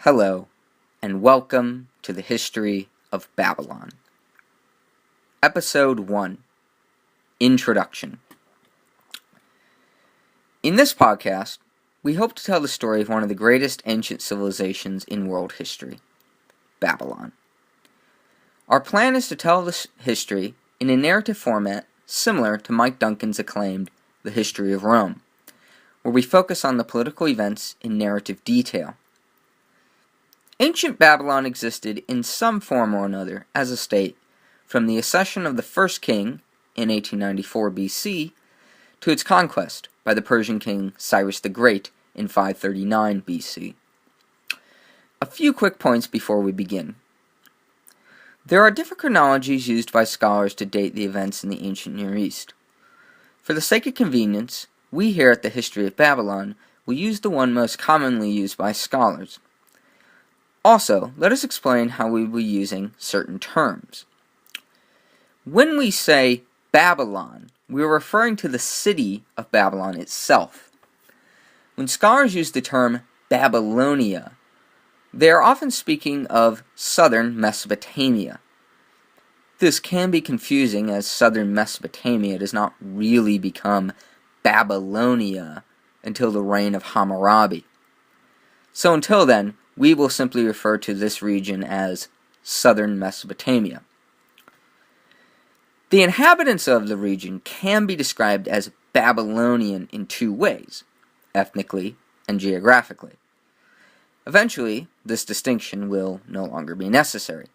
Hello, and welcome to the History of Babylon. Episode 1, Introduction. In this podcast, we hope to tell the story of one of the greatest ancient civilizations in world history, Babylon. Our plan is to tell this history in a narrative format similar to Mike Duncan's acclaimed The History of Rome, where we focus on the political events in narrative detail. Ancient Babylon existed in some form or another as a state from the accession of the first king in 1894 BC to its conquest by the Persian king Cyrus the Great in 539 BC. A few quick points before we begin. There are different chronologies used by scholars to date the events in the ancient Near East. For the sake of convenience, we here at the History of Babylon will use the one most commonly used by scholars. Also, let us explain how we will be using certain terms. When we say Babylon, we are referring to the city of Babylon itself. When scholars use the term Babylonia, they are often speaking of southern Mesopotamia. This can be confusing as southern Mesopotamia does not really become Babylonia until the reign of Hammurabi. So until then, we will simply refer to this region as southern Mesopotamia. The inhabitants of the region can be described as Babylonian in two ways, ethnically and geographically. Eventually, this distinction will no longer be necessary,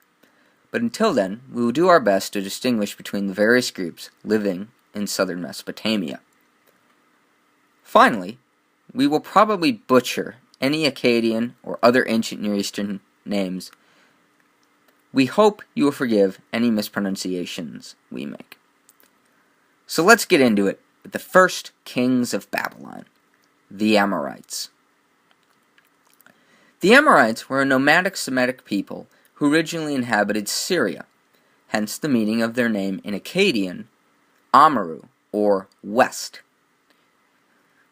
but until then, we will do our best to distinguish between the various groups living in southern Mesopotamia. Finally, we will probably butcher any Akkadian or other ancient Near Eastern names. We hope you will forgive any mispronunciations we make. So let's get into it with the first kings of Babylon, the Amorites. The Amorites were a nomadic Semitic people who originally inhabited Syria, hence the meaning of their name in Akkadian, Amaru, or West.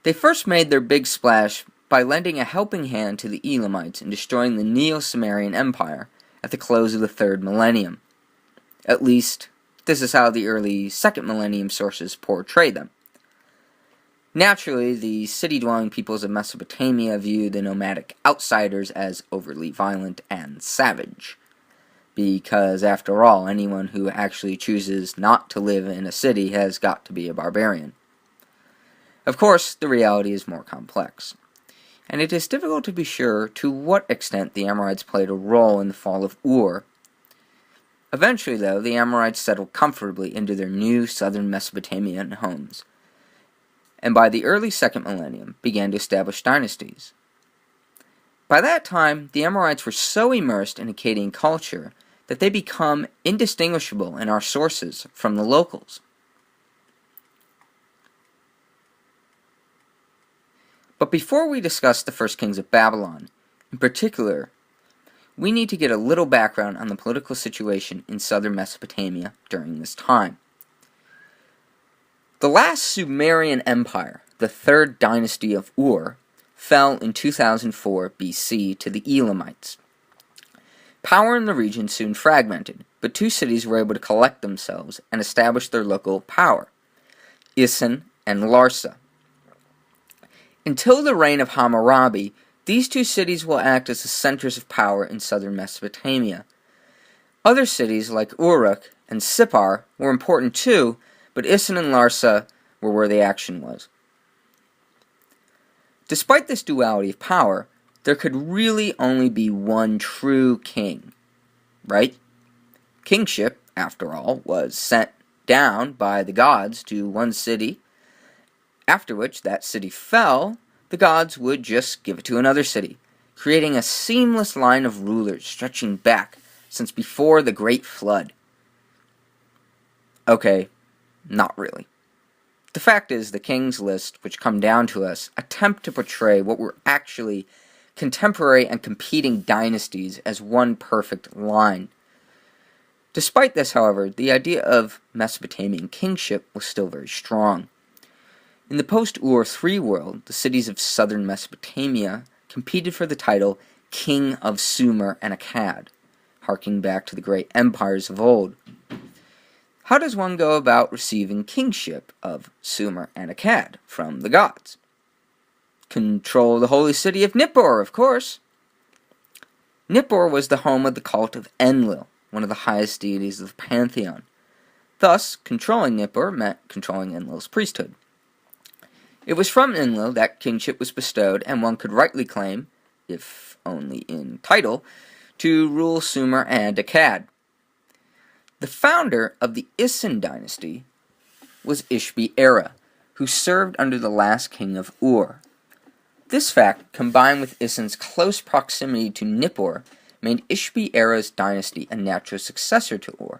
They first made their big splash by lending a helping hand to the Elamites in destroying the Neo-Sumerian Empire at the close of the 3rd millennium. At least, this is how the early 2nd millennium sources portray them. Naturally, the city-dwelling peoples of Mesopotamia viewed the nomadic outsiders as overly violent and savage, because, after all, anyone who actually chooses not to live in a city has got to be a barbarian. Of course, the reality is more complex, and it is difficult to be sure to what extent the Amorites played a role in the fall of Ur. Eventually, though, the Amorites settled comfortably into their new southern Mesopotamian homes, and by the early 2nd millennium began to establish dynasties. By that time, the Amorites were so immersed in Akkadian culture that they become indistinguishable in our sources from the locals. But before we discuss the first kings of Babylon, in particular, we need to get a little background on the political situation in southern Mesopotamia during this time. The last Sumerian Empire, the 3rd dynasty of Ur, fell in 2004 BC to the Elamites. Power in the region soon fragmented, but two cities were able to collect themselves and establish their local power, Isin and Larsa. Until the reign of Hammurabi, these two cities will act as the centers of power in southern Mesopotamia. Other cities like Uruk and Sippar were important too, but Isin and Larsa were where the action was. Despite this duality of power, there could really only be one true king, right? Kingship, after all, was sent down by the gods to one city, after which that city fell. The gods would just give it to another city, creating a seamless line of rulers stretching back since before the Great Flood. Okay, not really. The fact is, the kings list, which come down to us, attempt to portray what were actually contemporary and competing dynasties as one perfect line. Despite this, however, the idea of Mesopotamian kingship was still very strong. In the post-Ur III world, the cities of southern Mesopotamia competed for the title king of Sumer and Akkad, harking back to the great empires of old. How does one go about receiving kingship of Sumer and Akkad from the gods? Control the holy city of Nippur, of course. Nippur was the home of the cult of Enlil, one of the highest deities of the pantheon. Thus, controlling Nippur meant controlling Enlil's priesthood. It was from Enlil that kingship was bestowed, and one could rightly claim, if only in title, to rule Sumer and Akkad. The founder of the Isin dynasty was Ishbi-Era, who served under the last king of Ur. This fact, combined with Isin's close proximity to Nippur, made Ishbi-Era's dynasty a natural successor to Ur.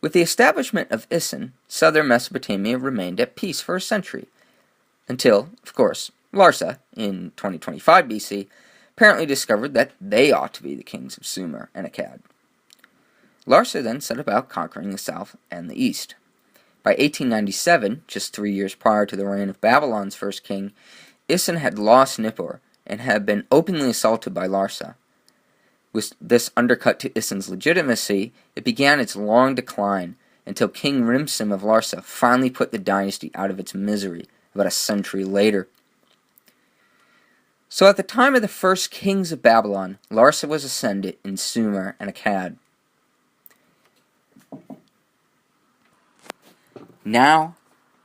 With the establishment of Isin, southern Mesopotamia remained at peace for a century, until, of course, Larsa, in 2025 BC, apparently discovered that they ought to be the kings of Sumer and Akkad. Larsa then set about conquering the south and the east. By 1897, just 3 years prior to the reign of Babylon's first king, Isin had lost Nippur and had been openly assaulted by Larsa. With this undercut to Isin's legitimacy, it began its long decline until King Rimsim of Larsa finally put the dynasty out of its misery about a century later. So at the time of the first kings of Babylon, Larsa was ascendant in Sumer and Akkad. Now,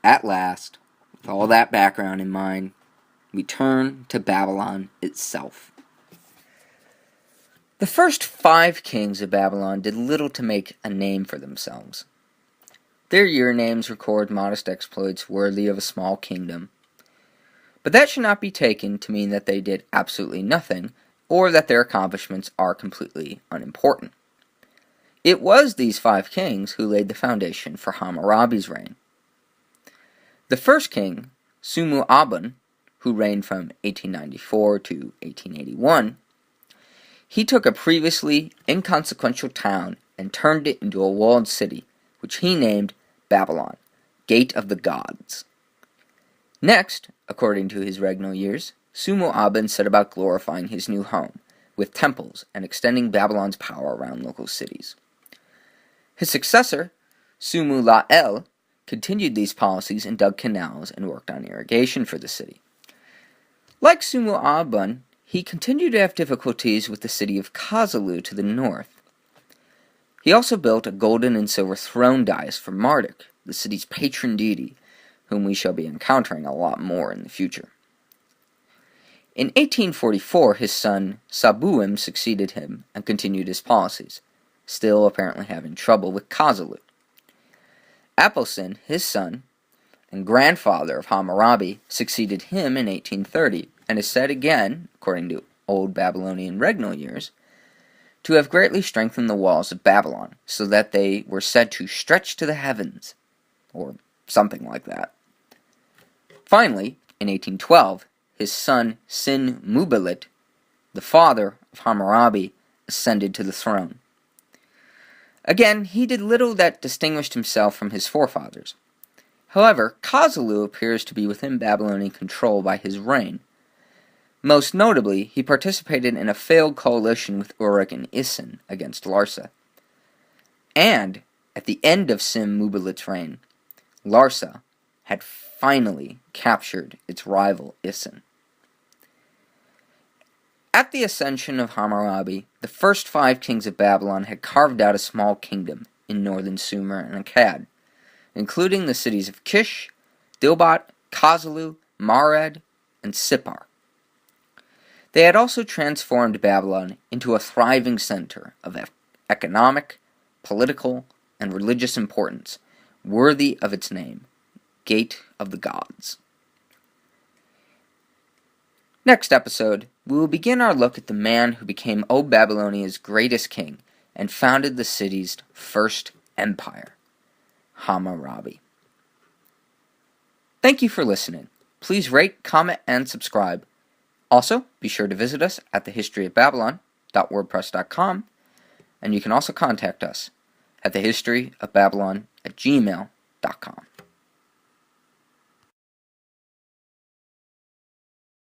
at last, with all that background in mind, we turn to Babylon itself. The first 5 kings of Babylon did little to make a name for themselves. Their year names record modest exploits worthy of a small kingdom. But that should not be taken to mean that they did absolutely nothing, or that their accomplishments are completely unimportant. It was these 5 kings who laid the foundation for Hammurabi's reign. The first king, Sumu-Abun, who reigned from 1894 to 1881, he took a previously inconsequential town and turned it into a walled city, which he named Babylon, Gate of the Gods. Next, according to his regnal years, Sumu-Abun set about glorifying his new home, with temples and extending Babylon's power around local cities. His successor, Sumu-La-El, continued these policies and dug canals and worked on irrigation for the city. Like Sumu-Abun, he continued to have difficulties with the city of Kazalu to the north. He also built a golden and silver throne dais for Marduk, the city's patron deity, whom we shall be encountering a lot more in the future. In 1844, his son Sabuim succeeded him and continued his policies, still apparently having trouble with Kazalu. Apelsin, his son, and grandfather of Hammurabi, succeeded him in 1830, and is said again, according to old Babylonian regnal years, to have greatly strengthened the walls of Babylon, so that they were said to stretch to the heavens, or something like that. Finally, in 1812, his son Sin-Muballit, the father of Hammurabi, ascended to the throne. Again, he did little that distinguished himself from his forefathers. However, Kazalu appears to be within Babylonian control by his reign. Most notably, he participated in a failed coalition with Uruk and Isin against Larsa. And, at the end of Sin-Muballit's reign, Larsa had finally captured its rival Isin. At the ascension of Hammurabi, the first 5 kings of Babylon had carved out a small kingdom in northern Sumer and Akkad, including the cities of Kish, Dilbat, Kazalu, Mared, and Sippar. They had also transformed Babylon into a thriving center of economic, political, and religious importance, worthy of its name, Gate of the Gods. Next episode, we will begin our look at the man who became Old Babylonia's greatest king and founded the city's first empire, Hammurabi. Thank you for listening. Please rate, comment, and subscribe. Also, be sure to visit us at thehistoryofbabylon.wordpress.com, and you can also contact us at thehistoryofbabylon@gmail.com.